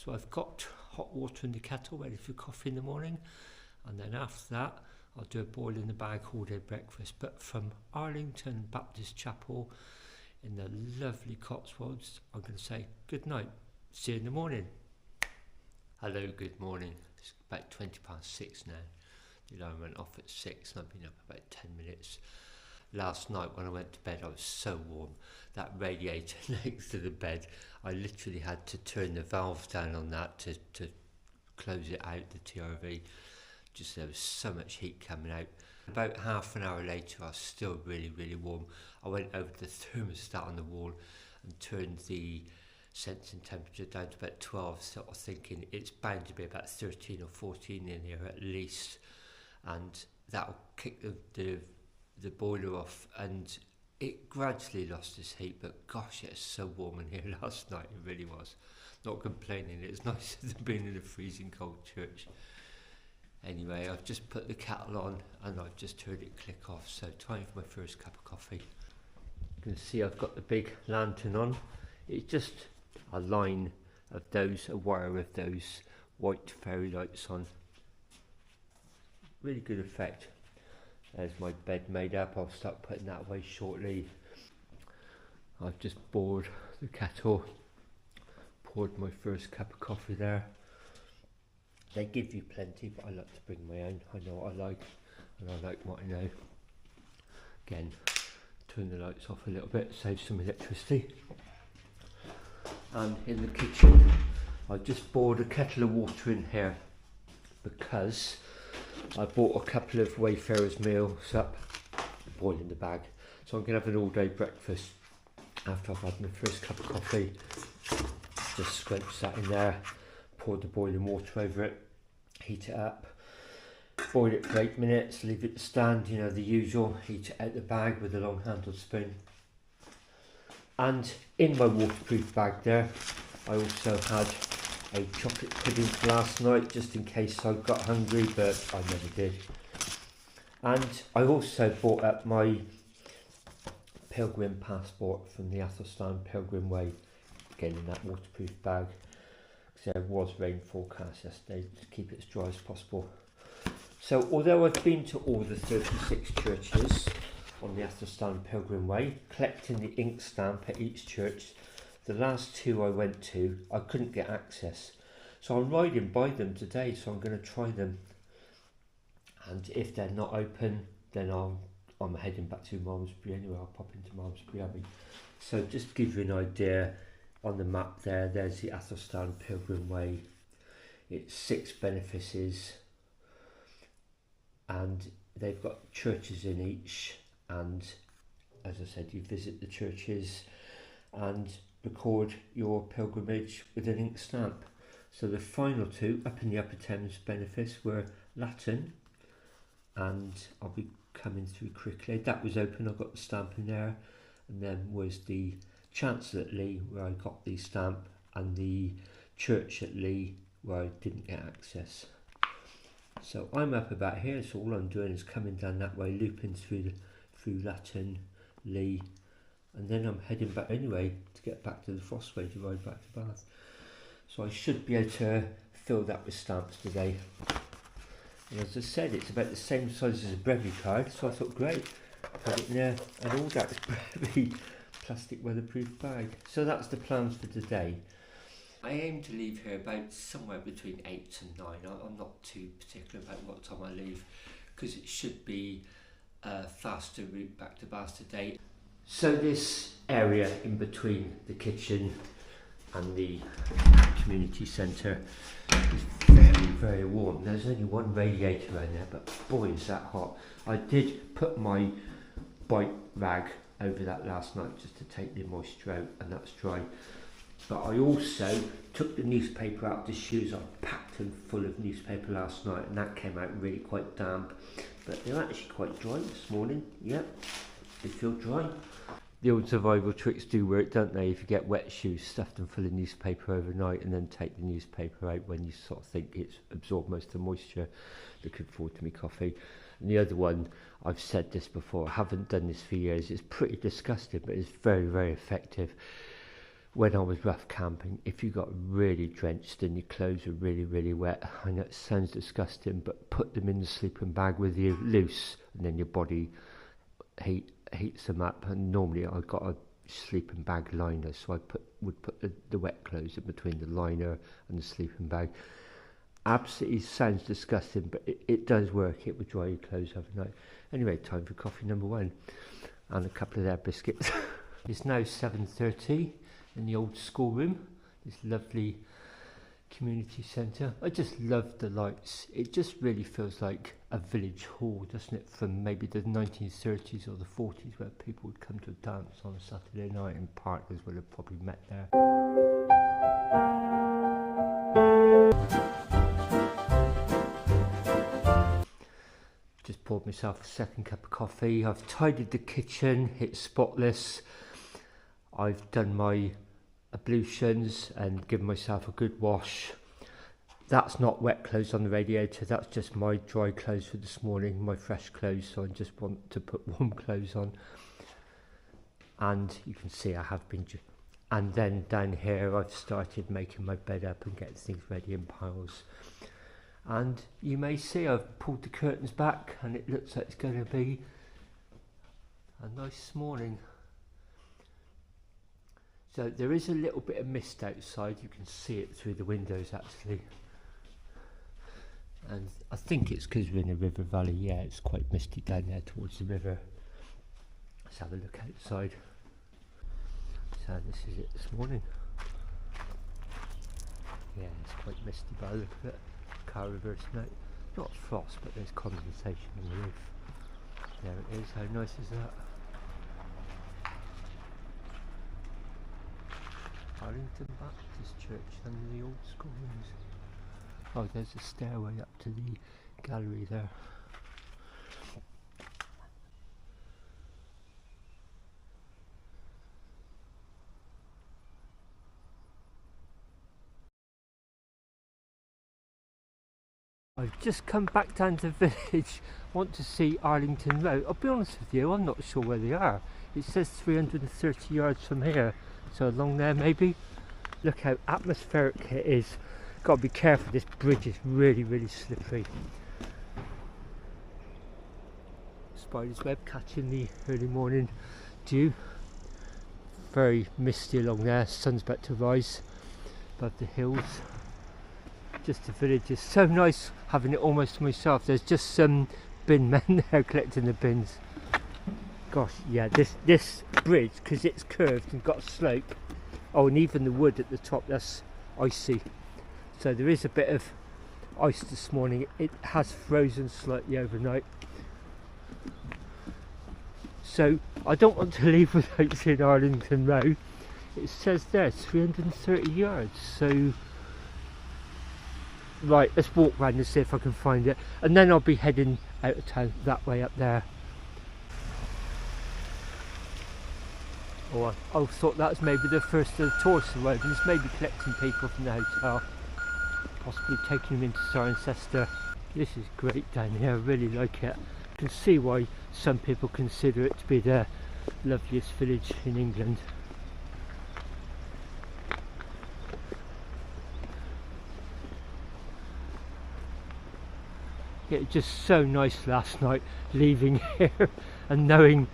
So I've got hot water in the kettle ready for coffee in the morning, and then after that I'll do a boil in the bag all day breakfast, but from Arlington Baptist Chapel in the lovely Cotswolds. I'm going to say good night, see you in the morning. Hello, good morning. It's about 6:20 now. The alarm went off at 6 and I've been up about 10 minutes. Last night when I went to bed I was so warm. That radiator next to the bed, I literally had to turn the valve down on that to close it out, the TRV. Just there was so much heat coming out. About half an hour later I was still really warm. I went over to the thermostat on the wall and turned the sensing temperature down to about 12, sort of thinking it's bound to be about 13 or 14 in here at least, and that'll kick the boiler off, and it gradually lost its heat. But gosh, it's so warm in here last night, it really was. Not complaining, it's nicer than being in a freezing cold church. Anyway, I've just put the kettle on and I've just heard it click off, so time for my first cup of coffee. You can see I've got the big lantern on. It's just a line of those, a wire of those white fairy lights on. Really good effect. There's my bed made up. I'll start putting that away shortly. I've just boiled the kettle, poured my first cup of coffee there. They give you plenty, but I like to bring my own. I know what I like and I like what I know. Again, turn the lights off a little bit, save some electricity. And in the kitchen I've just poured a kettle of water in here because I bought a couple of Wayfarer's meals up, boil in the bag. So I'm going to have an all day breakfast after I've had my first cup of coffee. Just scrapes that in there, pour the boiling water over it, heat it up, boil it for 8 minutes, leave it to stand, you know, the usual, heat it out the bag with a long handled spoon. And in my waterproof bag there, I also had a chocolate pudding for last night, just in case I got hungry, but I never did. And I also bought up my Pilgrim Passport from the Athelstan Pilgrim way, again in that waterproof bag. So there was rain forecast yesterday to keep it as dry as possible. So although I've been to all the 36 churches on the Athelstan Pilgrim way, collecting the ink stamp at each church, the last two I went to, I couldn't get access. So I'm riding by them today, so I'm going to try them. And if they're not open, then I'm heading back to Malmesbury anyway. I'll pop into Malmesbury Abbey. So just to give you an idea, on the map there's the Athelstan Pilgrim way. It's 6 benefices and they've got churches in each, and as I said, you visit the churches and record your pilgrimage with an ink stamp. So the final two up in the Upper Thames benefice were Latton, and I'll be coming through Cricklade. That was open, I got the stamp in there. And then was the chancel at Lee where I got the stamp, and the church at Lee where I didn't get access. So I'm up about here, so all I'm doing is coming down that way, looping through Latton, Lee, and then I'm heading back anyway to get back to the Frostway to ride back to Bath. So I should be able to fill that with stamps today. And as I said, it's about the same size as a brevi card, so I thought great, put it in there, and all that is brevi plastic weatherproof bag. So that's the plans for today. I aim to leave here about somewhere between 8 and 9. I'm not too particular about what time I leave, because it should be a faster route back to Bath today. So this area in between the kitchen and the community centre is very warm. There's only one radiator around there, but boy is that hot. I did put my bike rag over that last night just to take the moisture out, and that's dry. But I also took the newspaper out of the shoes. I packed them full of newspaper last night, and that came out really quite damp, but they're actually quite dry this morning. Yep, they feel dry. The old survival tricks do work, don't they? If you get wet shoes, stuff them full of newspaper overnight and then take the newspaper out when you sort of think it's absorbed most of the moisture. Looking forward to me coffee. And the other one, I've said this before, I haven't done this for years, it's pretty disgusting, but it's very, very effective. when I was rough camping, if you got really drenched and your clothes are really, really wet, I know it sounds disgusting, but put them in the sleeping bag with you loose, and then your body heats them up. And normally I got a sleeping bag liner, so I would put the wet clothes in between the liner and the sleeping bag. Absolutely sounds disgusting, but it does work. It would dry your clothes overnight. Anyway, time for coffee number 1 and a couple of their biscuits. It's now 7:30 in the old schoolroom, this lovely community centre. I just love the lights. It just really feels like a village hall, doesn't it, from maybe the 1930s or the 40s, where people would come to a dance on a Saturday night, and partners would have probably met there. Just poured myself a second cup of coffee. I've tidied the kitchen, it's spotless. I've done my ablutions and given myself a good wash. That's not wet clothes on the radiator, that's just my dry clothes for this morning, my fresh clothes, so I just want to put warm clothes on. And you can see I have been, and then down here I've started making my bed up and getting things ready in piles. And you may see I've pulled the curtains back and it looks like it's going to be a nice morning. So there is a little bit of mist outside, you can see it through the windows actually. And I think it's because we're in a river valley. Yeah, it's quite misty down there towards the river. Let's have a look outside. So this is it this morning. Yeah, it's quite misty by the look of it. Car reverse now. Not frost, but there's condensation on the roof. There it is, how nice is that? Arlington Baptist Church under the old schoolrooms. Oh, there's a stairway up to the gallery there. I've just come back down to the village. I want to see Arlington Road. I'll be honest with you, I'm not sure where they are. It says 330 yards from here, so along there maybe. Look how atmospheric it is. Got to be careful, this bridge is really, really slippery. Spider's web catching the early morning dew. Very misty along there, sun's about to rise above the hills. Just the village is so nice having it almost to myself. There's just some bin men there collecting the bins. Gosh, yeah, this bridge, because it's curved and got a slope. Oh, and even the wood at the top, that's icy. So there is a bit of ice this morning. It has frozen slightly overnight. So I don't want to leave without seeing Arlington Road. It says there 330 yards. So right, let's walk round and see if I can find it, and then I'll be heading out of town that way up there. Oh, I thought that was maybe the first of the tourists arriving. It's maybe collecting people from the hotel, possibly taking them into Cirencester. This is great down here, I really like it. You can see why some people consider it to be the loveliest village in England. It was just so nice last night leaving here and knowing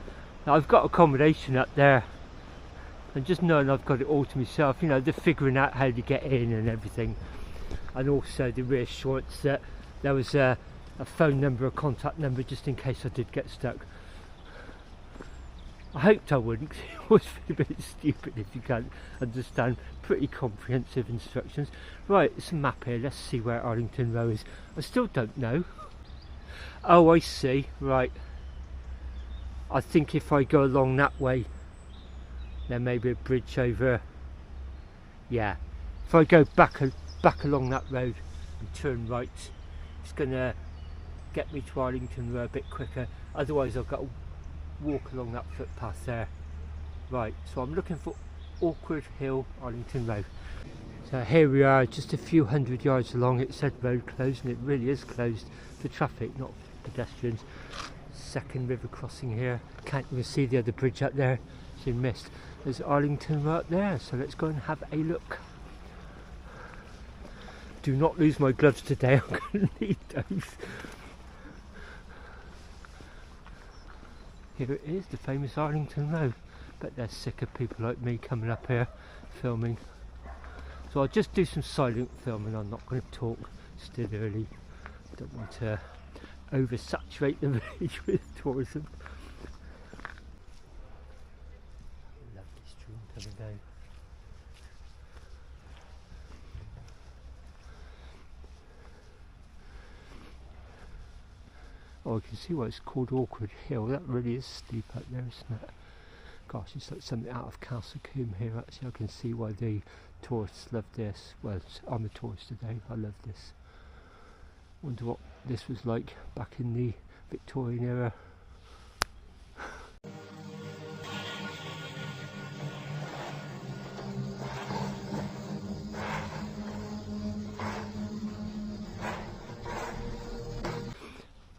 that I've got accommodation up there, and just knowing I've got it all to myself, you know, the figuring out how to get in and everything, and also the reassurance that there was a phone number, a contact number, just in case I did get stuck. I hoped I wouldn't, because it always feel a bit stupid if you can't understand pretty comprehensive instructions. Right, it's a map here, let's see where Arlington Row is. I still don't know. Oh, I see, right. I think if I go along that way, there may be a bridge over. Yeah, if I go back along that road and turn right, it's going to get me to Arlington Row a bit quicker. Otherwise I've got to walk along that footpath there. Right, so I'm looking for Awkward Hill, Arlington Road. So here we are, just a few hundred yards along. It said road closed, and it really is closed for traffic, not pedestrians. Second river crossing here. Can't even see the other bridge up there. wrapped in mist. There's Arlington right there, so let's go and have a look. Do not lose my gloves today, I'm going to need those. Here it is, the famous Arlington Road. Bet they're sick of people like me coming up here filming. So I'll just do some silent filming, I'm not going to talk, still early. Don't want to oversaturate the village with tourism. Lovely stream coming down. Oh, I can see why it's called Awkward Hill. That really is steep up there, isn't it? Gosh, it's like something out of Castle Combe here. Actually, I can see why the tourists love this. Well, I'm a tourist today. I love this. Wonder what this was like back in the Victorian era.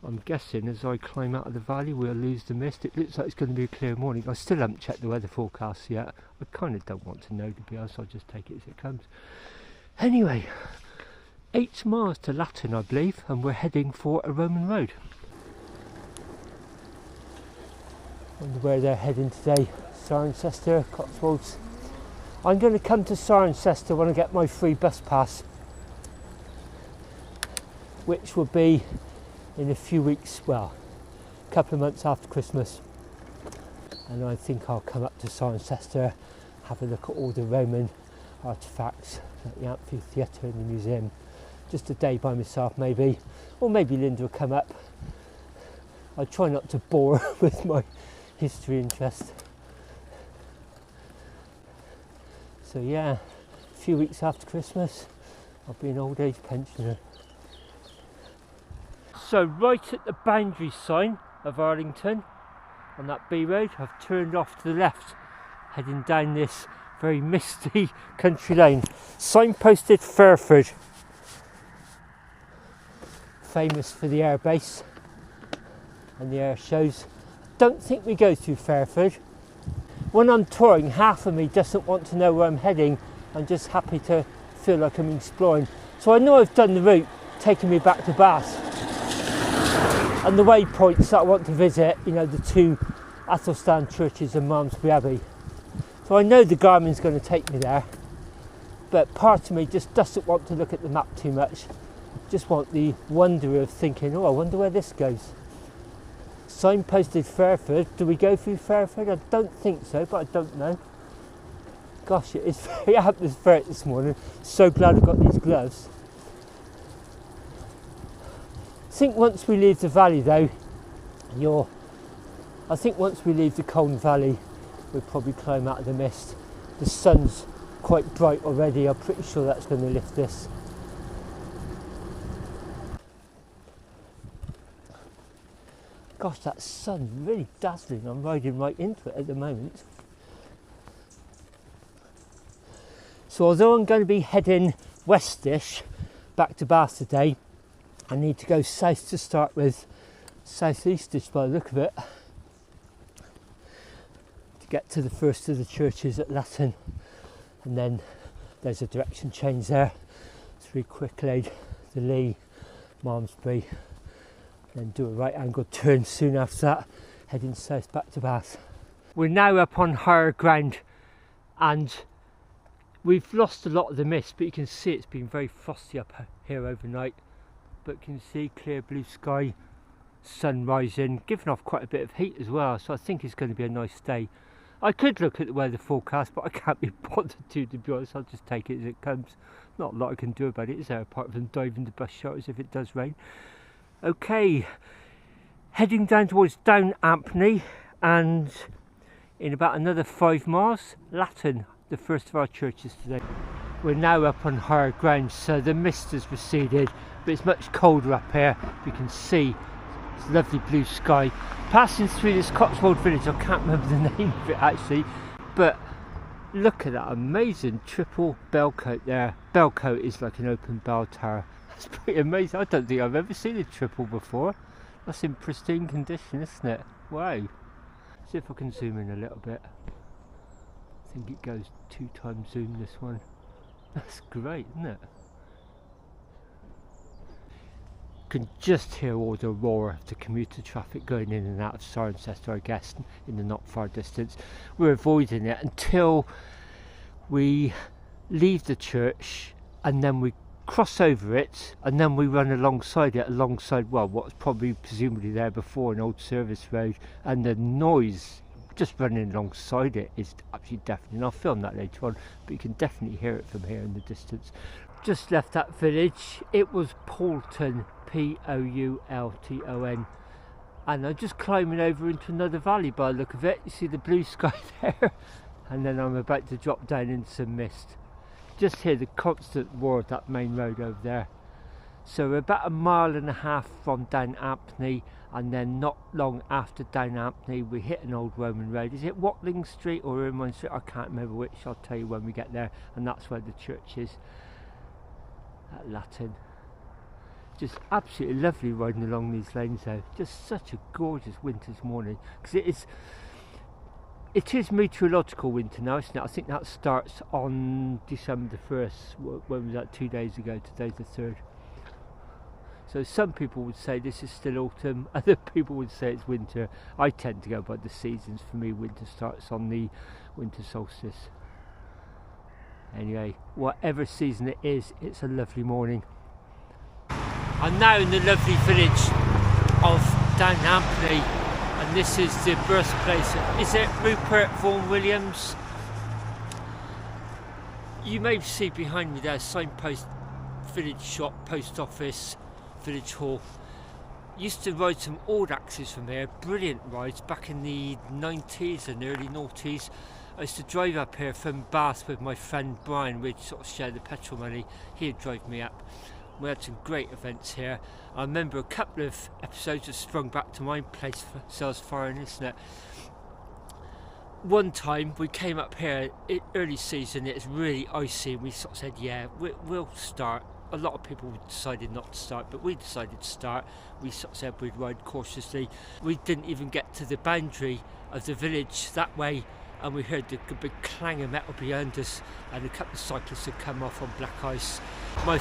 I'm guessing as I climb out of the valley we'll lose the mist. It looks like it's going to be a clear morning. I still haven't checked the weather forecast yet. I kind of don't want to know, to be honest. I'll just take it as it comes. Anyway, 8 miles to Latton, I believe, and we're heading for a Roman road. Wonder where they're heading today. Cirencester, Cotswolds. I'm going to come to Cirencester when I get my free bus pass, which will be in a few weeks, well, a couple of months after Christmas. And I think I'll come up to Cirencester, have a look at all the Roman artefacts, like the amphitheatre and the museum. Just a day by myself maybe, or maybe Linda will come up. I try not to bore her with my history interest. So yeah, a few weeks after Christmas, I'll be an old age pensioner. So right at the boundary sign of Arlington, on that B road, I've turned off to the left, heading down this very misty country lane. Signposted Fairford, famous for the air base and the air shows. Don't think we go through Fairford. When I'm touring, half of me doesn't want to know where I'm heading. I'm just happy to feel like I'm exploring. So I know I've done the route taking me back to Bath. And the waypoints that I want to visit, you know, the 2 Athelstan churches and Malmesbury Abbey. So I know the Garmin's going to take me there, but part of me just doesn't want to look at the map too much. Just want the wonder of thinking, oh, I wonder where this goes. Signposted Fairford. Do we go through Fairford? I don't think so, but I don't know. Gosh, it is very atmospheric this morning. So glad I've got these gloves. I think once we leave the valley though, I think once we leave the Colne Valley, we'll probably climb out of the mist. The sun's quite bright already. I'm pretty sure that's going to lift this. Gosh, that sun's really dazzling. I'm riding right into it at the moment. So although I'm going to be heading westish back to Bath today, I need to go south to start with, southeastish by the look of it, to get to the first of the churches at Latton. And then there's a direction change there through Cricklade, the Lee, Malmesbury, then do a right angle turn soon after that, heading south back to Bath. We're now up on higher ground and we've lost a lot of the mist, but you can see it's been very frosty up here overnight. But you can see clear blue sky, sun rising, giving off quite a bit of heat as well, so I think it's going to be a nice day. I could look at the weather forecast, but I can't be bothered to be honest. I'll just take it as it comes. Not a lot I can do about it, is there, apart from diving the bus shelters if it does rain. Okay, heading down towards Down Ampney, and in about another 5 miles, Latton, the first of our churches today. We're now up on higher ground, so the mist has receded, but it's much colder up here. You can see it's lovely blue sky. Passing through this Cotswold village, I can't remember the name of it actually, but look at that amazing triple bell coat there. Bell coat is like an open bell tower. That's pretty amazing. I don't think I've ever seen a triple before. That's in pristine condition, isn't it? Wow. See if I can zoom in a little bit. think it goes 2x zoom, this one. That's great, isn't it? Can just hear all the roar of the commuter traffic going in and out of Cirencester, I guess, in the not far distance. We're avoiding it until we leave the church, and then we cross over it, and then we run alongside it, well, what was probably presumably there before, an old service road, and the noise just running alongside it is actually deafening. I'll film that later on, but you can definitely hear it from here in the distance. Just left that village. It was Poulton, Poulton, and I'm just climbing over into another valley by the look of it. You see the blue sky there, and then I'm about to drop down into some mist. Just hear the constant roar of that main road over there. So we're about 1.5 miles from Down Ampney, and then not long after Down Ampney we hit an old Roman road. Is it Watling Street or Ermine Street? I can't remember which. I'll tell you when we get there, and that's where the church is at Latton. Just absolutely lovely riding along these lanes though. Just such a gorgeous winter's morning, because it is meteorological winter now, isn't it? I think that starts on December the 1st. When was that? 2 days ago. Today's the 3rd. So some people would say this is still autumn, other people would say it's winter. I tend to go by the seasons. For me, winter starts on the winter solstice. Anyway, whatever season it is, it's a lovely morning. I'm now in the lovely village of Down Ampney, and this is the birthplace of, is it Rupert Vaughan Williams? You may see behind me there, signpost, village shop, post office, village hall. Used to ride some old axes from here, brilliant rides back in the 90s and early noughties. I used to drive up here from Bath with my friend Brian. We'd sort of share the petrol money. He'd drive me up. We had some great events here. I remember a couple of episodes that sprung back to my place for sales firing, isn't it? One time we came up here, early season, it was really icy, and we sort of said, yeah, we'll start. A lot of people decided not to start, but we decided to start. We sort of said we'd ride cautiously. We didn't even get to the boundary of the village that way, and we heard the big clang of metal behind us, and a couple of cyclists had come off on black ice. My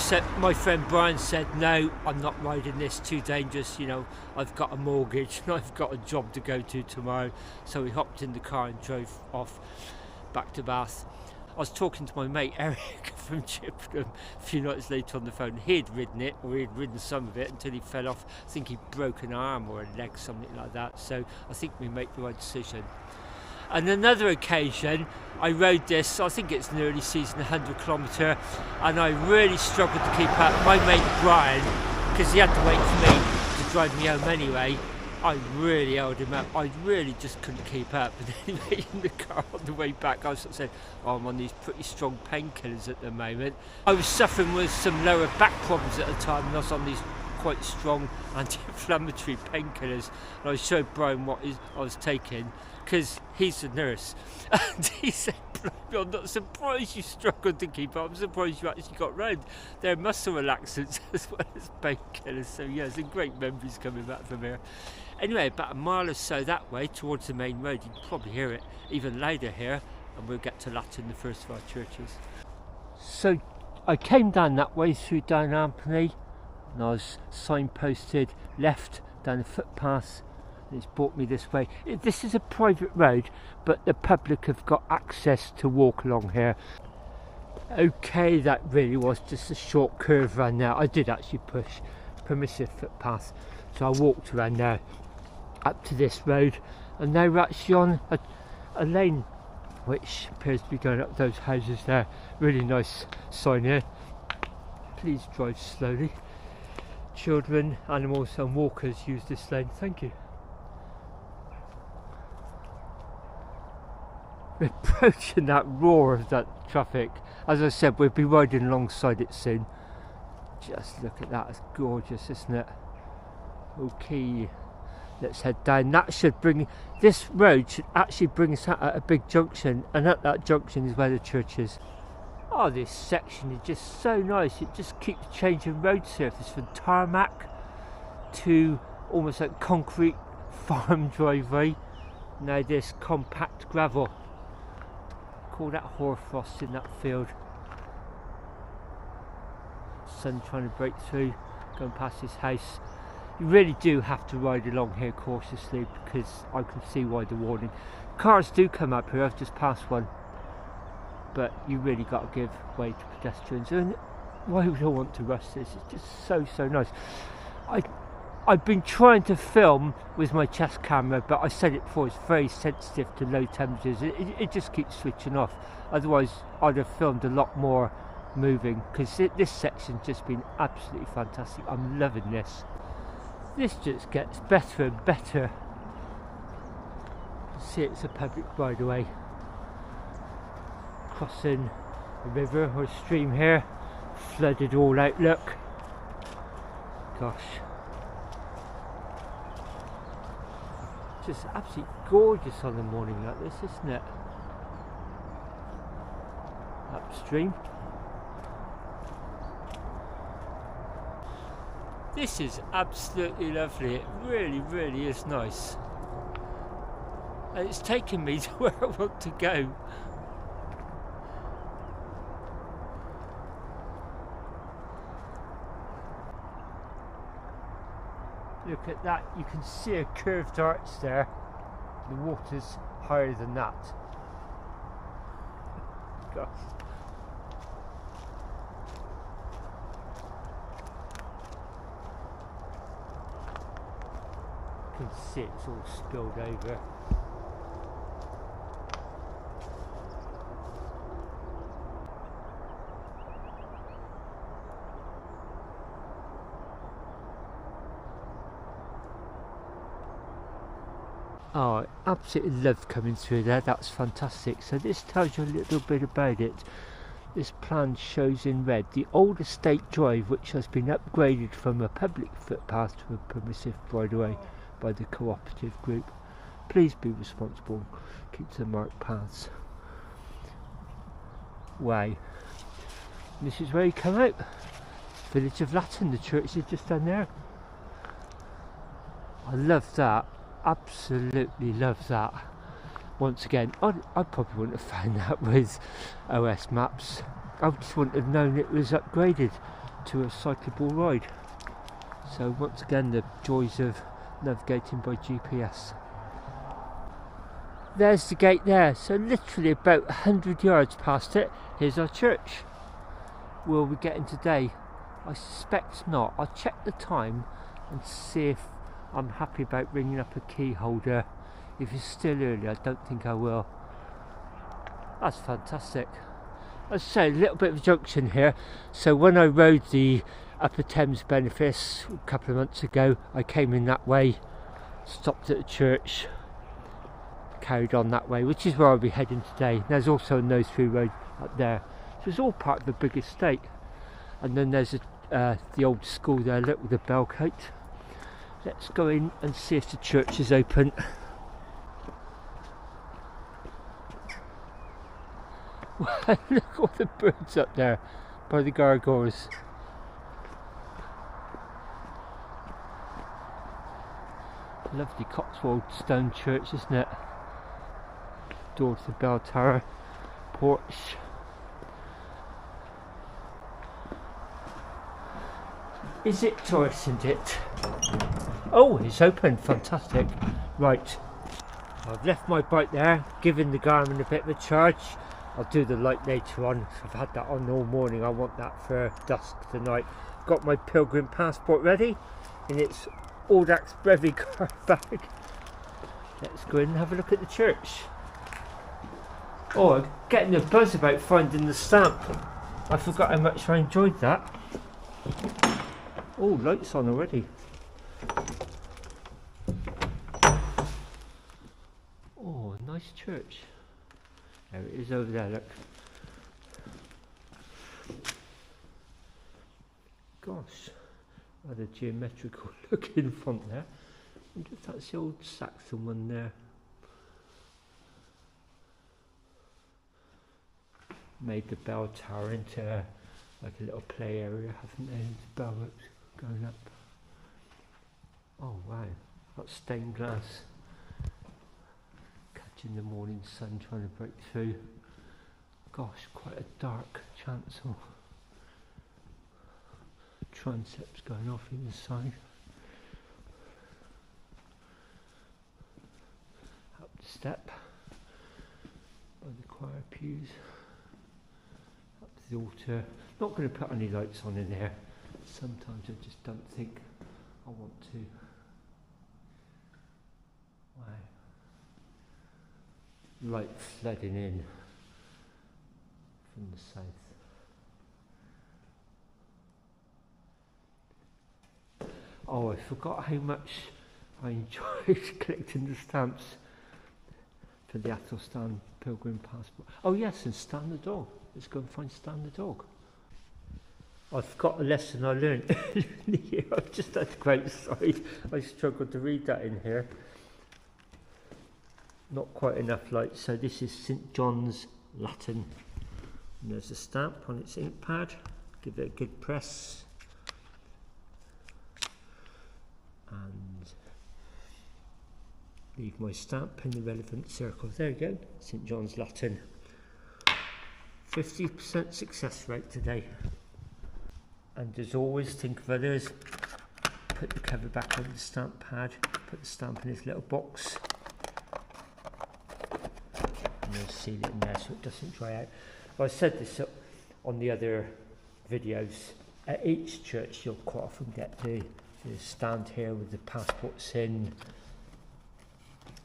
friend Brian said, no, I'm not riding this, too dangerous, you know, I've got a mortgage and I've got a job to go to tomorrow. So we hopped in the car and drove off back to Bath. I was talking to my mate Eric from Chippenham a few nights later on the phone. He'd ridden it, or he'd ridden some of it until he fell off. I think he broke an arm or a leg, something like that. So I think we made the right decision. And another occasion, I rode this, I think it's an early season 100 kilometre, and I really struggled to keep up. My mate Brian, because he had to wait for me to drive me home anyway, I really held him up. I really just couldn't keep up. And anyway, in the car on the way back, I sort of said, oh, I'm on these pretty strong painkillers at the moment. I was suffering with some lower back problems at the time, and I was on these quite strong anti-inflammatory painkillers. And I showed Brian what I was taking, because he's a nurse, and he said, I'm not surprised you struggled to keep up, I'm surprised you actually got round. They're muscle relaxants as well as painkillers, so yeah, some great memories coming back from here. Anyway, about a mile or so that way towards the main road, you can probably hear it even louder here, and we'll get to Latton, the first of our churches. So I came down that way through Down Ampney, and I was signposted left down the footpath. It's brought me this way. This is a private road, but the public have got access to walk along here. Okay, that really was just a short curve around there. I did actually push permissive footpath, so I walked around there up to this road, and now we're actually on a lane which appears to be going up those houses there. Really nice sign here. Please drive slowly. Children, animals and walkers use this lane. Thank you. We're approaching that roar of that traffic. As I said, we'll be riding alongside it soon. Just look at that, it's gorgeous, isn't it? Okay, let's head down. That should bring, this road should actually bring us out at a big junction, and at that junction is where the church is. Oh, this section is just so nice. It just keeps changing road surface from tarmac to almost like concrete farm driveway. Now this compact gravel. Look, all that hoarfrost in that field. Sun trying to break through, going past his house. You really do have to ride along here cautiously, because I can see why the warning. Cars do come up here, I've just passed one. But you really got to give way to pedestrians. And why would I want to rush this? It's just so nice. I've been trying to film with my chest camera, but I said it before, it's very sensitive to low temperatures. It just keeps switching off. Otherwise, I'd have filmed a lot more moving, because this section's just been absolutely fantastic. I'm loving this. This just gets better and better. See, it's a public right away. Crossing a river or a stream here. Flooded all out, look. Gosh. Just absolutely gorgeous on a morning like this, isn't it? Upstream. This is absolutely lovely. It really is nice. And it's taken me to where I want to go. Look at that, you can see a curved arch there. The water's higher than that. Gosh. You can see it's all spilled over. Oh, I absolutely loved coming through there, that's fantastic. So this tells you a little bit about it. This plan shows in red the old estate drive, which has been upgraded from a public footpath to a permissive bridleway by the cooperative group. Please be responsible, keep to the marked paths. Wow. This is where you come out. Village of Latton, the church is just down there. I love that. Absolutely love that. Once again, I probably wouldn't have found that with OS maps. I just wouldn't have known it was upgraded to a cyclable ride. So once again, the joys of navigating by GPS. There's the gate there, so literally about 100 yards past it, here's our church. Will we get in today? I suspect not. I'll check the time and see if I'm happy about ringing up a key holder. If it's still early, I don't think I will. That's fantastic. As I say, a little bit of a junction here. So when I rode the Upper Thames Benefice a couple of months ago, I came in that way, stopped at the church, carried on that way, which is where I'll be heading today. There's also a nose-through road up there. So it's all part of the big estate. And then there's the old school there, look, with the bell coat. Let's go in and see if the church is open. Look all the birds up there by the gargoyles. Lovely Cotswolds stone church, isn't it? Door to the bell tower, porch. Is it tourist, isn't it? Oh, it's open, fantastic. Right, I've left my bike there, given the Garmin a bit of a charge. I'll do the light later on. I've had that on all morning. I want that for dusk tonight. Got my Pilgrim Passport ready in its Audax Brevi car bag. Let's go in and have a look at the church. Oh, I'm getting a buzz about finding the stamp. I forgot how much I enjoyed that. Oh, lights on already. Oh, nice church. There it is over there, look. Gosh, what a geometrical looking font there. I wonder if that's the old Saxon one there. Made the bell tower into like a little play area, haven't they? The bell ropes going up. Oh wow, got stained glass. Catching the morning sun trying to break through. Gosh, quite a dark chancel. Transepts going off either side. Up the step by the choir pews. Up to the altar. Not going to put any lights on in there. Sometimes I just don't think I want to. Wow. Light flooding in from the south. Oh, I forgot how much I enjoyed collecting the stamps for the Athelstan Pilgrim Passport. Oh yes, and Stan the dog. Let's go and find Stan the dog. I forgot a lesson I learned in the year. I've just had to go outside. I struggled to read that in here. Not quite enough light. So this is St John's Latton. And there's a stamp on its ink pad. Give it a good press. And leave my stamp in the relevant circle. There you go, St John's Latton. 50% success rate today. And as always, think of others. Put the cover back on the stamp pad. Put the stamp in this little box. And then seal it in there so it doesn't dry out. Well, I said this on the other videos. At each church you'll quite often get the stand here with the passports in.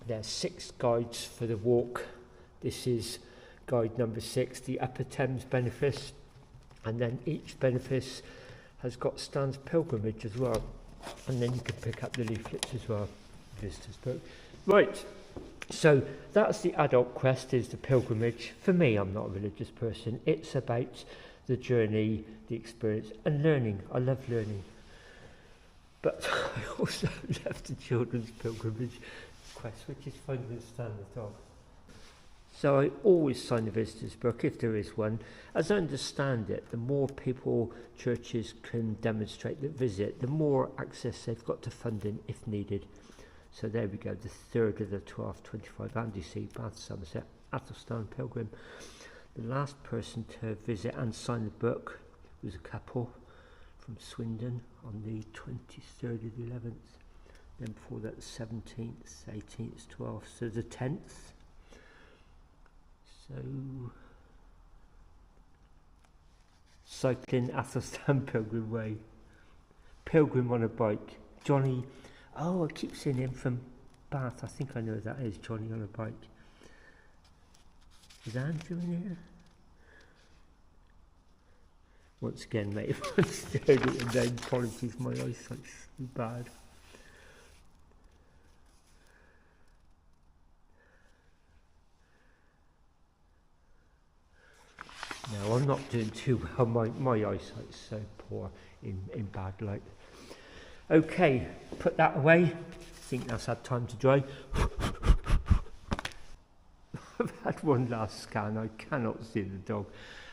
There's 6 guides for the walk. This is guide number 6, the Upper Thames benefice, and then each benefice has got Stan's pilgrimage as well, and then you can pick up the leaflets as well, visitors book. Right, so that's the adult quest, is the pilgrimage. For me, I'm not a religious person. It's about the journey, the experience, and learning. I love learning. But I also love the children's pilgrimage quest, which is finding Stan the dog. So I always sign a visitor's book, if there is one. As I understand it, the more people churches can demonstrate that visit, the more access they've got to funding if needed. So there we go, the 3rd of the 12th, 25, Anglesey, Bath, Somerset, Athelstan Pilgrim. The last person to visit and sign the book was a couple from Swindon on the 23rd of the 11th. Then before that, the 17th, 18th, 12th, so the 10th. So, cycling Athelstan Pilgrim Way. Pilgrim on a bike. Johnny, oh, I keep seeing him from Bath. I think I know who that is, Johnny on a bike. Is Andrew in here? Once again, mate, if I stared at the name, apologies, my eyesight's so bad. No, I'm not doing too well. My eyesight's so poor in bad light. Okay, put that away. I think that's had time to dry. I've had one last scan. I cannot see the dog.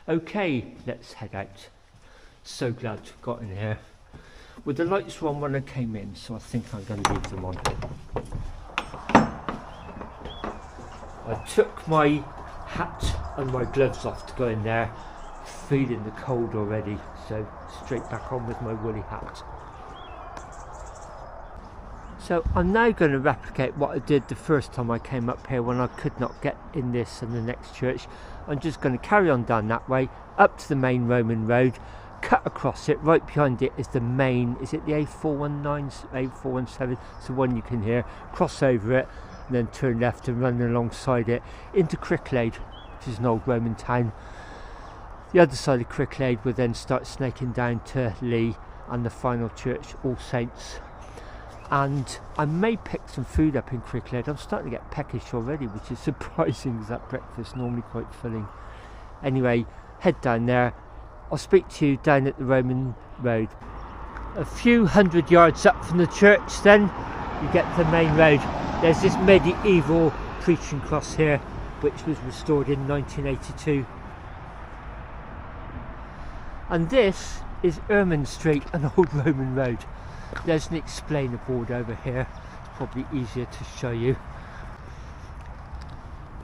Okay, let's head out. So glad to have got in here. Well, the lights were on when I came in, so I think I'm going to leave them on. I took my hat and my gloves off to go in there, feeling the cold already, so straight back on with my woolly hat. So I'm now going to replicate what I did the first time I came up here when I could not get in this and the next church. I'm just going to carry on down that way, up to the main Roman road, cut across it. Right behind it is the main, is it the A419, A417, it's the one you can hear. Cross over it and then turn left and run alongside it into Cricklade, which is an old Roman town. The other side of Cricklade will then start snaking down to Lee and the final church, All Saints. And I may pick some food up in Cricklade. I'm starting to get peckish already, which is surprising because that breakfast is normally quite filling. Anyway, head down there. I'll speak to you down at the Roman road. A few hundred yards up from the church then you get to the main road. There's this medieval preaching cross here which was restored in 1982. And this is Ermine Street, an old Roman road. There's an explainer board over here. It's probably easier to show you.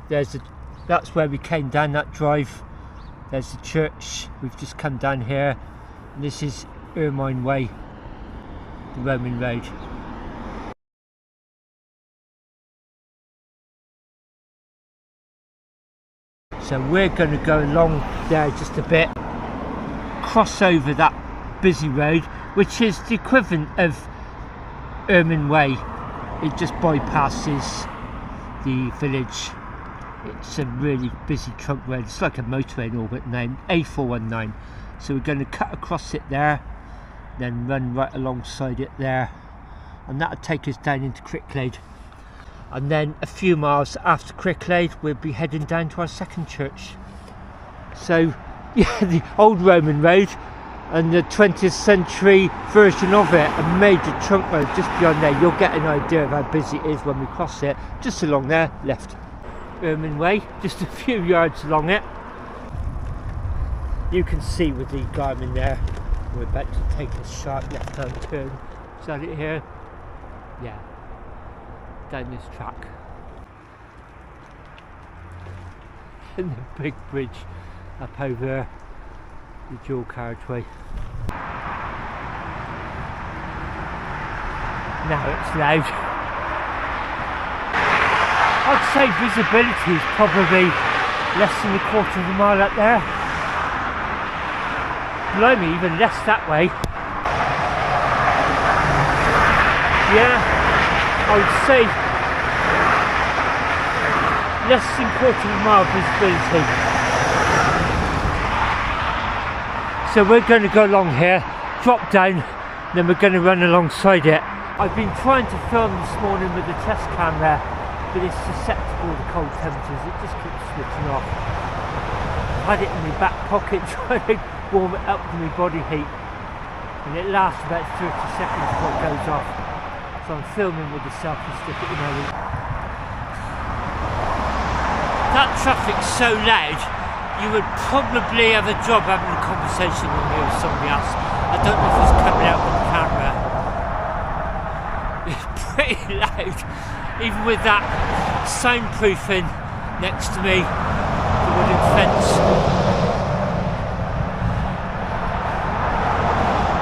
That's where we came down that drive There's the church. We've just come down here, and this is Ermine Way, the Roman road. So we're going to go along there just a bit, cross over that busy road, which is the equivalent of Ermine Way. It just bypasses the village. It's a really busy trunk road. It's like a motorway in all but named A419. So we're going to cut across it there, then run right alongside it there, and that'll take us down into Cricklade. And then a few miles after Cricklade we'll be heading down to our second church. So yeah, the old Roman road and the 20th century version of it, a major trunk road just beyond there. You'll get an idea of how busy it is when we cross it. Just along there, left. Ermine Way, just a few yards along it. You can see with the Garmin there, we're about to take a sharp left-hand turn. Is that it here? Yeah. Down this track. And the big bridge up over there, the dual carriageway. Now it's loud. I'd say visibility is probably less than a quarter of a mile up there. Blimey, even less that way. Yeah. I would say less than a quarter of a mile visibility. So we're going to go along here, drop down, then we're going to run alongside it. I've been trying to film this morning with the chest camera, but it's susceptible to cold temperatures. It just keeps switching off. I had it in my back pocket trying to warm it up to my body heat, and it lasts about 30 seconds before it goes off. So I'm filming with the selfie stick at the moment. That traffic's so loud, you would probably have a job having a conversation with me or somebody else. I don't know if it's coming out on the camera. It's pretty loud, even with that soundproofing next to me, the wooden fence.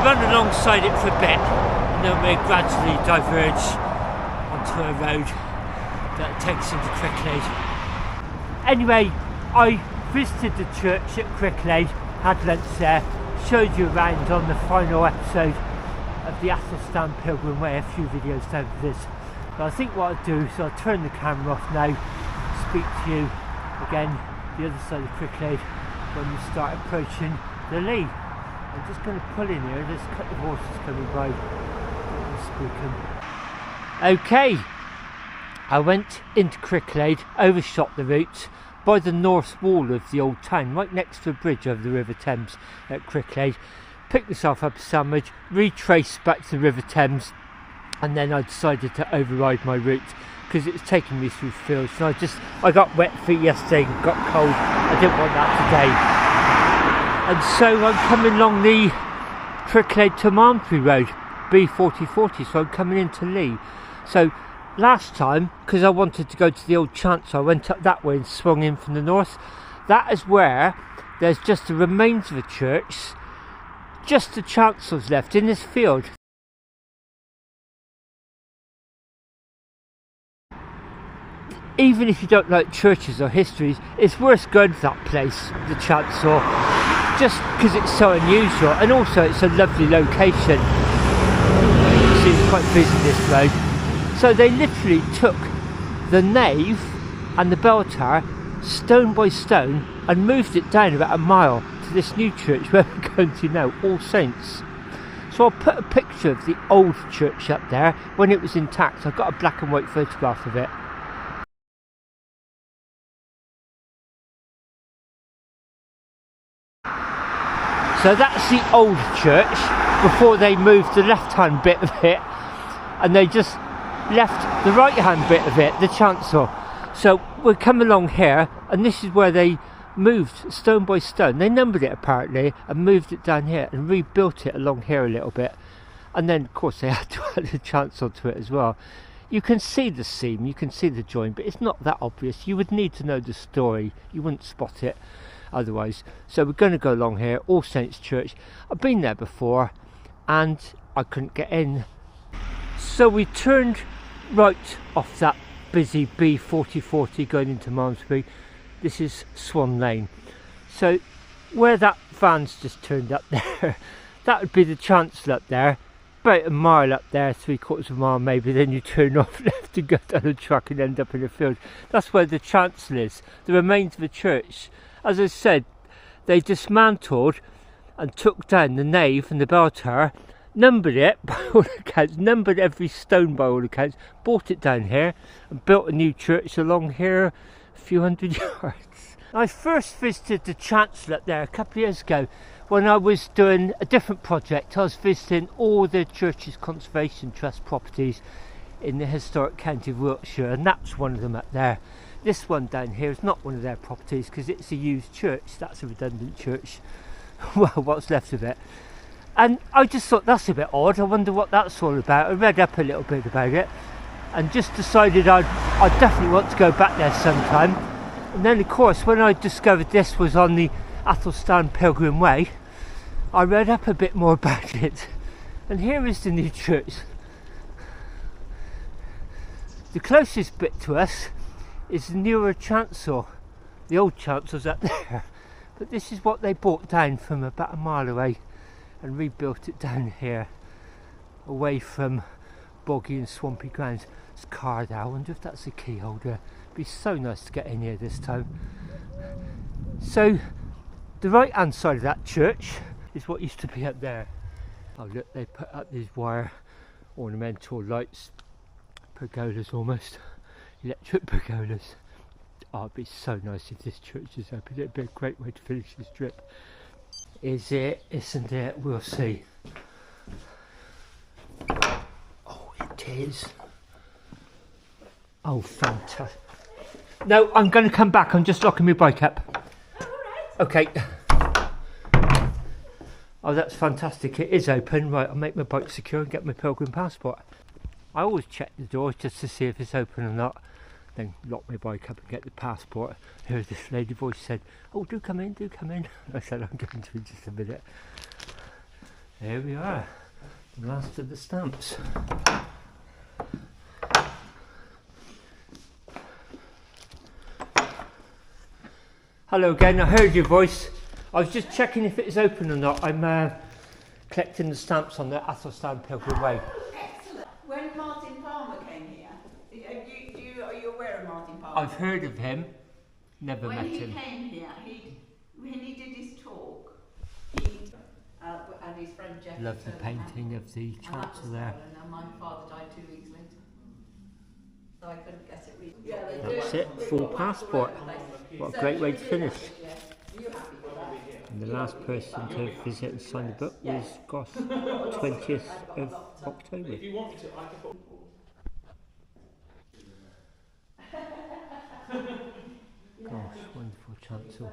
Run alongside it for a bit, and then we gradually diverge onto a road that takes into Cricklade. Anyway, I visited the church at Cricklade, had lunch there, showed you around on the final episode of the Athelstan Pilgrim Way, a few videos down for this. But I think what I'll do is I'll turn the camera off now, speak to you again the other side of Cricklade when we start approaching the Lee. I'm just going to pull in here, there's a couple of horses coming by. Okay, I went into Cricklade, overshot the route by the north wall of the old town, right next to a bridge over the River Thames at Cricklade. Picked myself up a sandwich, retraced back to the River Thames, and then I decided to override my route because it was taking me through fields, and I got wet feet yesterday and got cold. I didn't want that today. And so I'm coming along the Cricklade to Malmesbury road, B4040, so I'm coming into Lee. So last time, because I wanted to go to the old chancel, I went up that way and swung in from the north. That is where there's just the remains of a church, just the chancels left in this field. Even if you don't like churches or histories, it's worth going to that place, the chancel, just because it's so unusual, and also it's a lovely location. It seems quite busy this road. So they literally took the nave and the bell tower stone by stone and moved it down about a mile to this new church where we're going to now, All Saints. So I'll put a picture of the old church up there when it was intact. I've got a black and white photograph of it. So that's the old church before they moved the left hand bit of it, and they just left the right hand bit of it, the chancel. So we're coming along here, and this is where they moved stone by stone. They numbered it apparently and moved it down here and rebuilt it along here a little bit, and then of course they had to add the chancel to it as well. You can see the seam, you can see the join, but it's not that obvious. You would need to know the story, you wouldn't spot it. otherwise. So we're going to go along here, All Saints Church. I've been there before and I couldn't get in. So we turned right off that busy B4040 going into Malmesbury. This is Swan Lane. So where that van's just turned up there, that would be the chancel up there. About a mile up there, 3/4 of a mile maybe, then you turn off left to go down the track and end up in a field. That's where the chancel is, the remains of the church. As I said, they dismantled and took down the nave and the bell tower, numbered it by all accounts, numbered every stone by all accounts, brought it down here and built a new church along here a few hundred yards. I first visited the chancel up there a couple of years ago when I was doing a different project. I was visiting all the Churches Conservation Trust properties in the historic county of Wiltshire, and that's one of them up there. This one down here is not one of their properties because it's a used church. That's a redundant church. Well, what's left of it. And I just thought, that's a bit odd. I wonder what that's all about. I read up a little bit about it and just decided I definitely want to go back there sometime. And then, of course, when I discovered this was on the Athelstan Pilgrim Way, I read up a bit more about it, and here is the new church. The closest bit to us is the newer chancel. The old chancel's up there, but this is what they brought down from about a mile away and rebuilt it down here, away from boggy and swampy grounds. It's carved out. I wonder if that's a key holder. It'd be so nice to get in here this time. So the right hand side of that church is what used to be up there. Oh look, they put up these wire ornamental lights, pergolas almost, electric pergolas. Oh, it'd be so nice if this church is open. It'd be a great way to finish this trip. Is it? Isn't it? We'll see. Oh, it is. Oh, fantastic. No, I'm going to come back. I'm just locking my bike up. Okay. Oh, that's fantastic. It is open. Right, I'll make my bike secure and get my Pilgrim Passport. I always check the doors just to see if it's open or not. Then lock my bike up and get the passport. Here's this lady voice said, "Oh, do come in, do come in." I said, "I'm going to in just a minute." Here we are. The last of the stamps. Hello again, I heard your voice. I was just checking if it is open or not. I'm collecting the stamps on the Athelstan Pilgrim Way. Excellent. When Martin Palmer came here, are you aware of Martin Palmer? I've heard of him, never met him. When he came here, when he did his talk, he and his friend Jeff. Love the painting of the chancel there. And my father died 2 weeks later, so I couldn't get it read. Yeah, that's it, full passport. What a great way to finish. And the last person to visit and sign the book was, gosh, 20th of October. If you want me to, I can put... Gosh, wonderful chancel.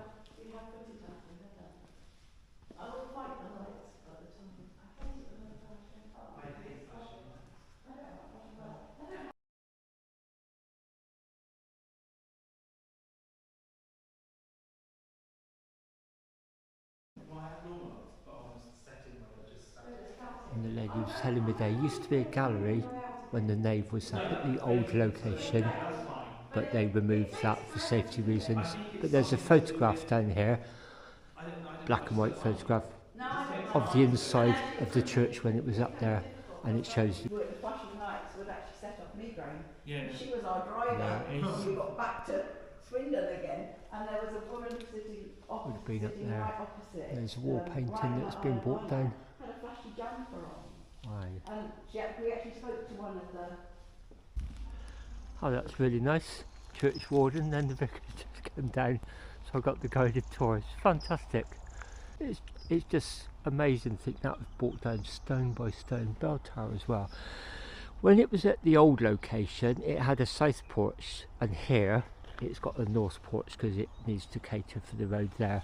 And the lady was telling me there used to be a gallery when the nave was up at the old location, but they removed that for safety reasons. But there's a photograph down here, black and white photograph, of the inside of the church when it was up there, and it shows you. The flashing lights would actually set off migraine. Yeah. She was our driver. We got back to Swindon again, and there was a woman sitting right opposite. There's a wall painting that's been brought down. Had a flashy jumper on. Right. And we actually spoke to one of the... Oh, that's really nice. Church warden, then the vicar just came down, so I got the guided tour. It's fantastic. It's just amazing to think that was brought down stone by stone. Bell tower as well. When it was at the old location, it had a south porch, and here it's got a north porch because it needs to cater for the road there.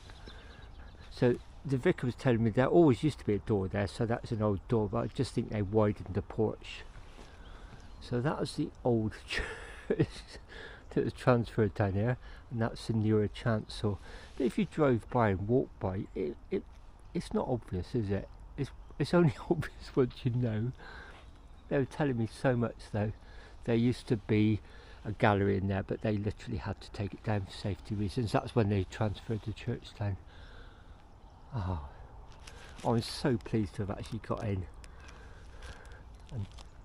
So the vicar was telling me there always used to be a door there, so that's an old door, but I just think they widened the porch. So that was the old church that was transferred down here, and that's the newer chancel. if you drove by and walked by, it's not obvious, is it? It's only obvious once you know. They were telling me so much though. There used to be a gallery in there, but they literally had to take it down for safety reasons. That's when they transferred the church down. Oh, I was so pleased to have actually got in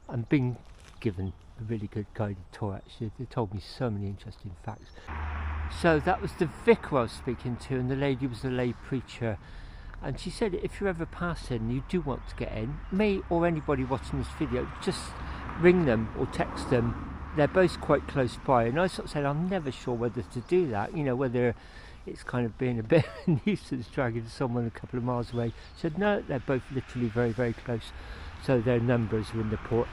and been given a really good guided tour. Actually, they told me so many interesting facts. So that was the vicar I was speaking to, and the lady was a lay preacher, and she said if you're ever passing, you do want to get in, me or anybody watching this video, just ring them or text them. They're both quite close by, and I sort of said I'm never sure whether to do that, you know, whether it's kind of being a bit of a nuisance dragging someone a couple of miles away. She said no, they're both literally very, very close, so their numbers are in the porch.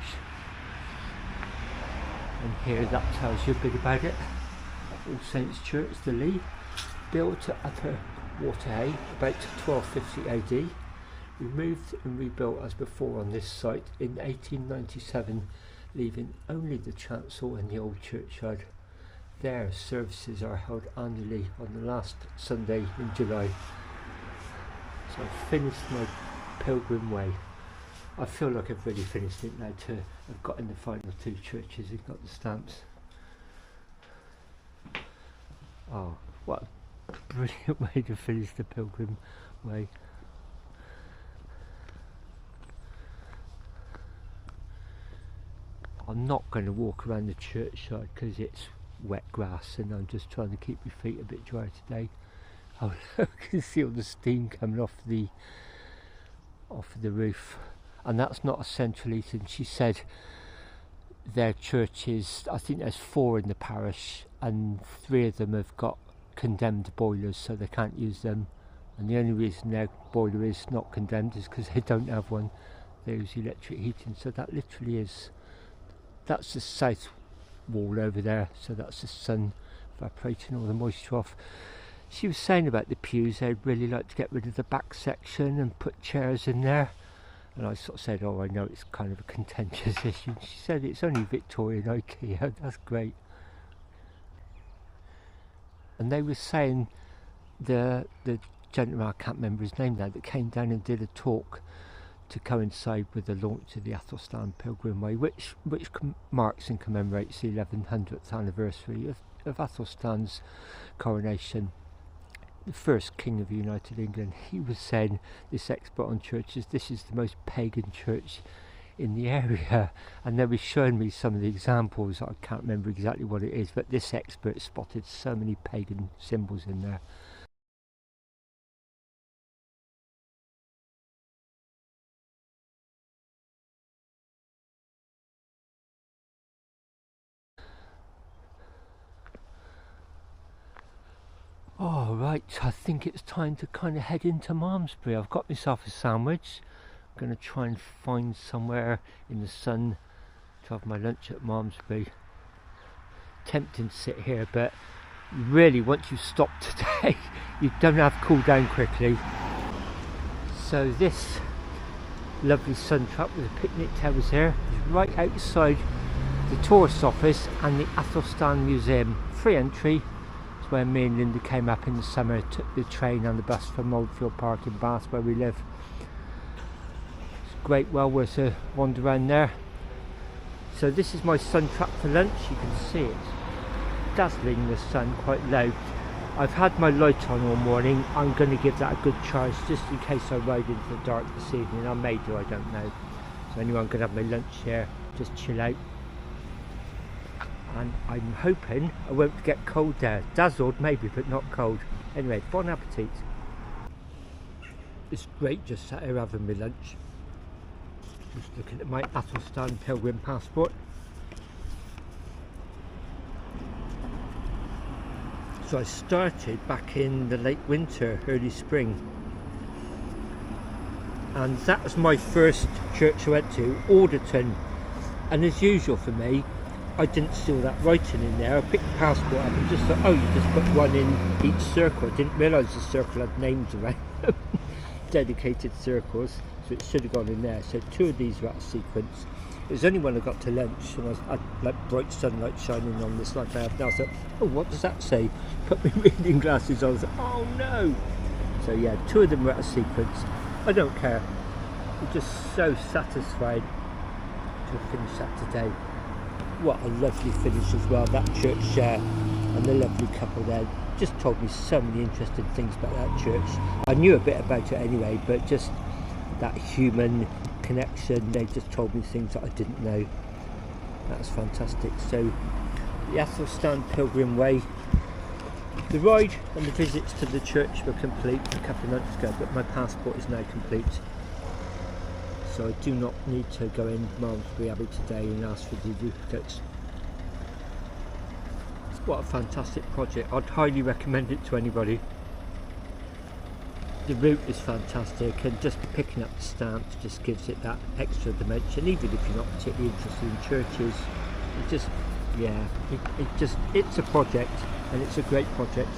And here that tells you a bit about it. All Saints Church, the Lee, built at Upper Waterhay about 1250 AD, removed and rebuilt as before on this site in 1897, leaving only the chancel and the old churchyard. There services are held annually on the last Sunday in July. So I've finished my Pilgrim Way. I feel like I've really finished it now to have got in the final two churches and got the stamps. Oh, what a brilliant way to finish the Pilgrim Way. I'm not going to walk around the churchyard because it's wet grass and I'm just trying to keep my feet a bit dry today. Oh, look, I can see all the steam coming off the roof, and that's not a central heating. She said their churches, I think there's 4 in the parish, and 3 of them have got condemned boilers, so they can't use them, and the only reason their boiler is not condemned is because they don't have one. They use electric heating, so that literally is, that's the south wall over there, so that's the sun evaporating all the moisture off. She was saying about the pews, they'd really like to get rid of the back section and put chairs in there, and I sort of said, oh, I know it's kind of a contentious issue. She said it's only Victorian IKEA. That's great. And they were saying the gentleman, I can't remember his name now, that came down and did a talk to coincide with the launch of the Athelstan Pilgrim Way, which marks and commemorates the 1100th anniversary of Athelstan's coronation, the first king of United England. He was saying, this expert on churches, this is the most pagan church in the area, and they were showing me some of the examples. I can't remember exactly what it is, but this expert spotted so many pagan symbols in there. Oh right, I think it's time to kind of head into Malmesbury. I've got myself a sandwich. I'm going to try and find somewhere in the sun to have my lunch at Malmesbury. Tempting to sit here, but really once you stop today you don't have to cool down quickly. So this lovely sun trap with a picnic table here is right outside the tourist office and the Athelstan Museum. Free entry. It's where me and Linda came up in the summer, took the train and the bus from Oldfield Park in Bath where we live. It's great, well worth a wander around there. So this is my sun trap for lunch. You can see it's dazzling in the sun, quite low. I've had my light on all morning. I'm going to give that a good charge just in case I ride into the dark this evening. I may do, I don't know. So anyway, I'm going to have my lunch here, just chill out. And I'm hoping I won't get cold there. Dazzled maybe, but not cold. Anyway, bon appetit. It's great just sat here having my lunch. Just looking at my Athelstan Pilgrim Passport. So I started back in the late winter, early spring. And that was my first church I went to, Alderton. And as usual for me, I didn't see all that writing in there. I picked the passport up and just thought, oh, you just put one in each circle. I didn't realise the circle had names around them, dedicated circles, so it should have gone in there. So 2 of these are out of sequence. It was only when I got to lunch and I had like bright sunlight shining on this like I have now. So, oh, what does that say? Put my reading glasses on. I was like, oh no! So yeah, 2 of them were out of sequence. I don't care. I'm just so satisfied to have finished that today. What a lovely finish as well. That church there and the lovely couple there just told me so many interesting things about that church. I knew a bit about it anyway, but just that human connection, they just told me things that I didn't know. That's fantastic. So the Athelstan Pilgrim Way, the ride and the visits to the church were complete a couple of months ago, but my passport is now complete, so I do not need to go in Malmesbury Abbey today and ask for the duplicates. What a fantastic project. I'd highly recommend it to anybody. The route is fantastic, and just picking up the stamps just gives it that extra dimension, even if you're not particularly interested in churches. It just, yeah, it's a project, and it's a great project.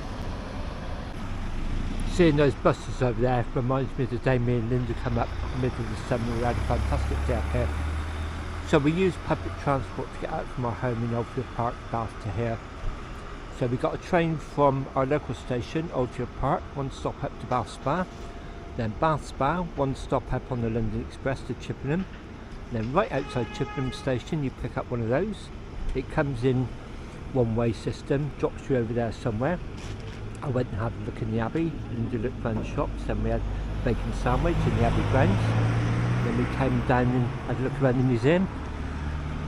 Seeing those buses over there reminds me of the day me and Linda come up in the middle of the summer. We had a fantastic day up here. So we used public transport to get out from our home in Oldfield Park, Bath to here. So we got a train from our local station, Oldfield Park, 1 stop up to Bath Spa, then Bath Spa, 1 stop up on the London Express to Chippenham, then right outside Chippenham station you pick up one of those. It comes in one-way system, drops you over there somewhere. I went and had a look in the Abbey and looked around the shops, then we had bacon sandwich in the Abbey grounds, then we came down and had a look around the museum,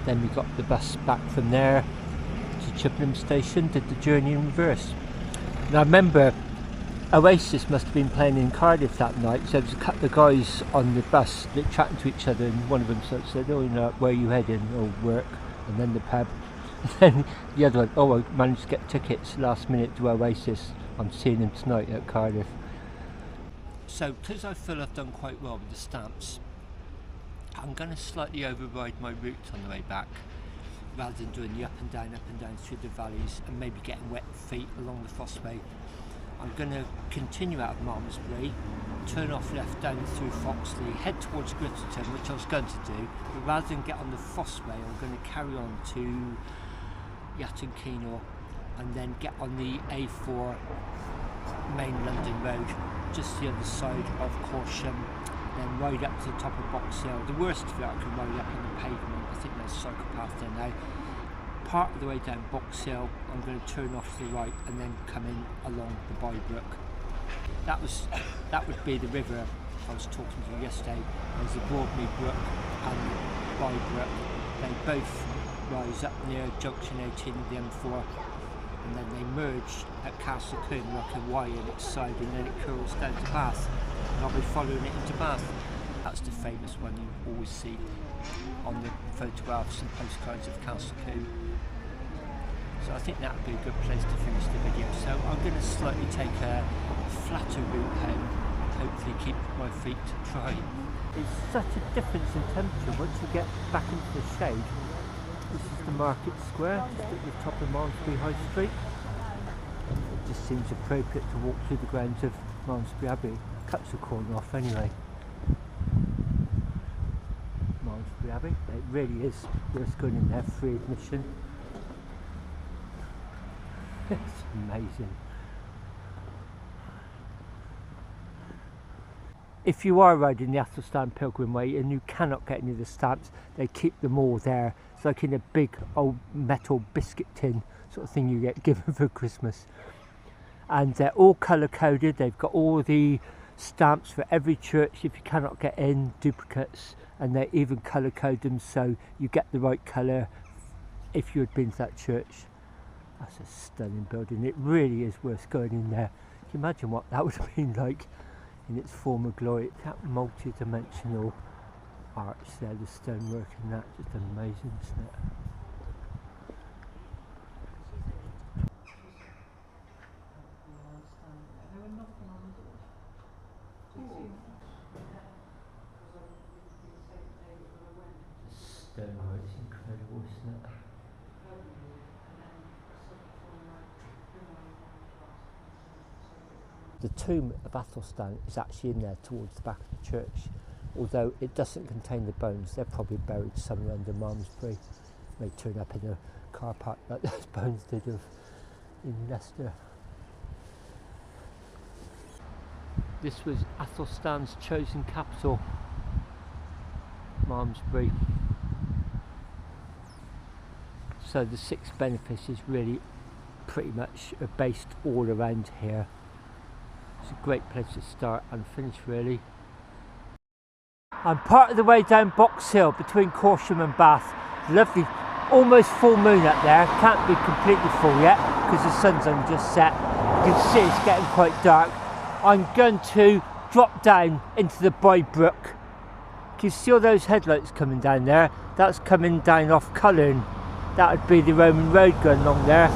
then we got the bus back from there to Chippenham station, did the journey in reverse. Now I remember Oasis must have been playing in Cardiff that night, so there was a couple of guys on the bus that chatting to each other, and one of them sort of said, oh, you know, where are you heading? Oh, work, and then the pub. And then the other one, oh, I managed to get tickets last minute to Oasis. I'm seeing them tonight at Cardiff. So, because I feel I've done quite well with the stamps, I'm going to slightly override my route on the way back, rather than doing the up and down through the valleys and maybe getting wet feet along the Fossway. I'm going to continue out of Malmesbury, turn off left down through Foxley, head towards Gritterton, which I was going to do, but rather than get on the Fossway, I'm going to carry on to Latton and then get on the A4 main London road, just the other side of Corsham, then ride up to the top of Box Hill. The worst of it, I can ride up on the pavement. I think there's a cyclepath there now. Part of the way down Box Hill, I'm going to turn off to the right and then come in along the Bybrook. That would be the river I was talking to you yesterday. There's the Broadmead Brook and the Bybrook. They both rise up near junction 18 of the M4, and then they merge at Castle Coombe like a Y in its side, and then it curls down to Bath, and I'll be following it into Bath. That's the famous one you always see on the photographs and postcards of Castle Coombe. So I think that would be a good place to finish the video. So I'm going to slightly take a flatter route home, hopefully keep my feet dry. It's such a difference in temperature once you get back into the shade. This is the Market Square, just at the top of Malmesbury High Street. It just seems appropriate to walk through the grounds of Malmesbury Abbey. Cuts the corner off anyway. Malmesbury Abbey, it really is worth going in there, free admission. It's amazing. If you are riding the Athelstan Pilgrim Way and you cannot get any of the stamps, they keep them all there. It's like in a big old metal biscuit tin sort of thing you get given for Christmas. And they're all colour coded. They've got all the stamps for every church if you cannot get in, duplicates, and they even colour code them so you get the right colour if you had been to that church. That's a stunning building. It really is worth going in there. Can you imagine what that would have been like in its former glory? That multi-dimensional arch there, the stonework and that, just amazing, isn't it? Stonework's incredible, isn't it? The tomb of Athelstan is actually in there towards the back of the church. although it doesn't contain the bones. They're probably buried somewhere under Malmesbury. May turn up in a car park like those bones did in Leicester. This was Athelstan's chosen capital, Malmesbury. So the 6 benefices really pretty much are based all around here. It's a great place to start and finish, really. I'm part of the way down Box Hill between Corsham and Bath. Lovely, almost full moon up there. Can't be completely full yet because the sun's only just set. You can see it's getting quite dark. I'm going to drop down into the Boy Brook. Can you see all those headlights coming down there? That's coming down off Cullen. That would be the Roman road going along there.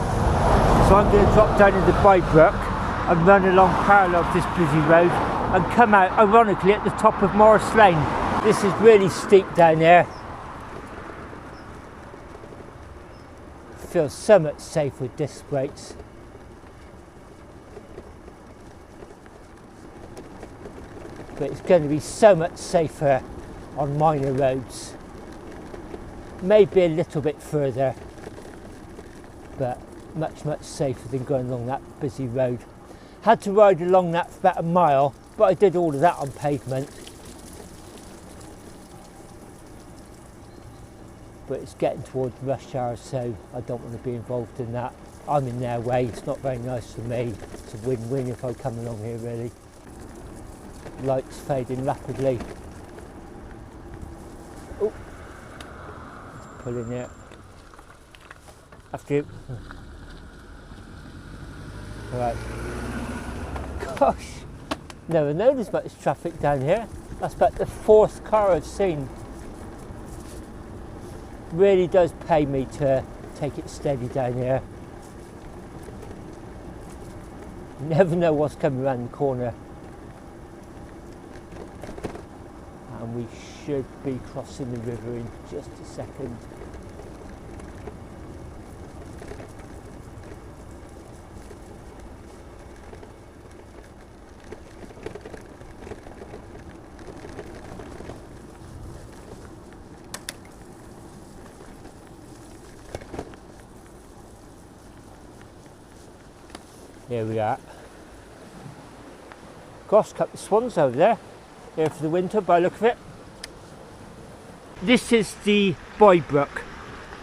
So I'm going to drop down into the Boy Brook and run along parallel to this busy road and come out ironically at the top of Morris Lane. This is really steep down here. Feels so much safer with disc brakes. But it's going to be so much safer on minor roads. Maybe a little bit further, but much safer than going along that busy road. Had to ride along that for about a mile, but I did all of that on pavement. But it's getting towards rush hour, so I don't want to be involved in that. I'm in their way, it's not very nice for me. It's a win-win if I come along here, really. Lights fading rapidly. Oh, let's pull in here. After you. Alright. Gosh, never known as much traffic down here. That's about the 4th car I've seen. Really does pay me to take it steady down here. You never know what's coming around the corner. And we should be crossing the river in just a second. Here we are. Gosh, cut the swans over there. Here for the winter by the look of it. This is the Boy Brook.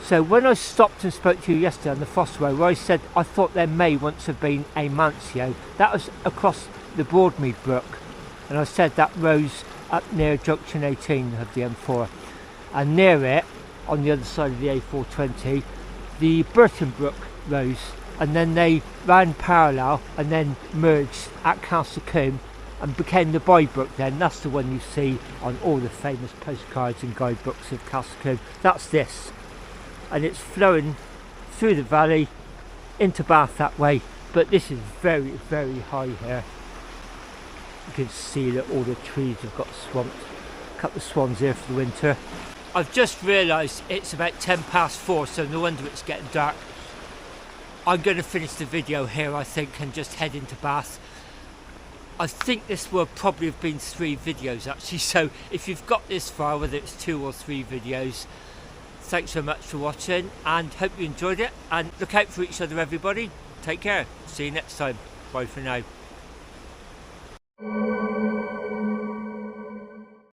So when I stopped and spoke to you yesterday on the Fossway, where I said I thought there may once have been a Mancio, that was across the Broadmead Brook, and I said that rose up near junction 18 of the M4, and near it, on the other side of the A420, the Burton Brook rose, and then they ran parallel and then merged at Castlecombe and became the Boy Brook then. That's the one you see on all the famous postcards and guidebooks of Castlecombe. That's this. And it's flowing through the valley into Bath that way. But this is very high here. You can see that all the trees have got swamped. A couple of swans here for the winter. I've just realised it's about 4:10, so no wonder it's getting dark. I'm going to finish the video here, I think, and just head into Bath. I think this will probably have been 3 videos actually, so if you've got this far, whether it's 2 or 3 videos, thanks so much for watching and hope you enjoyed it, and look out for each other everybody. Take care, see you next time, bye for now.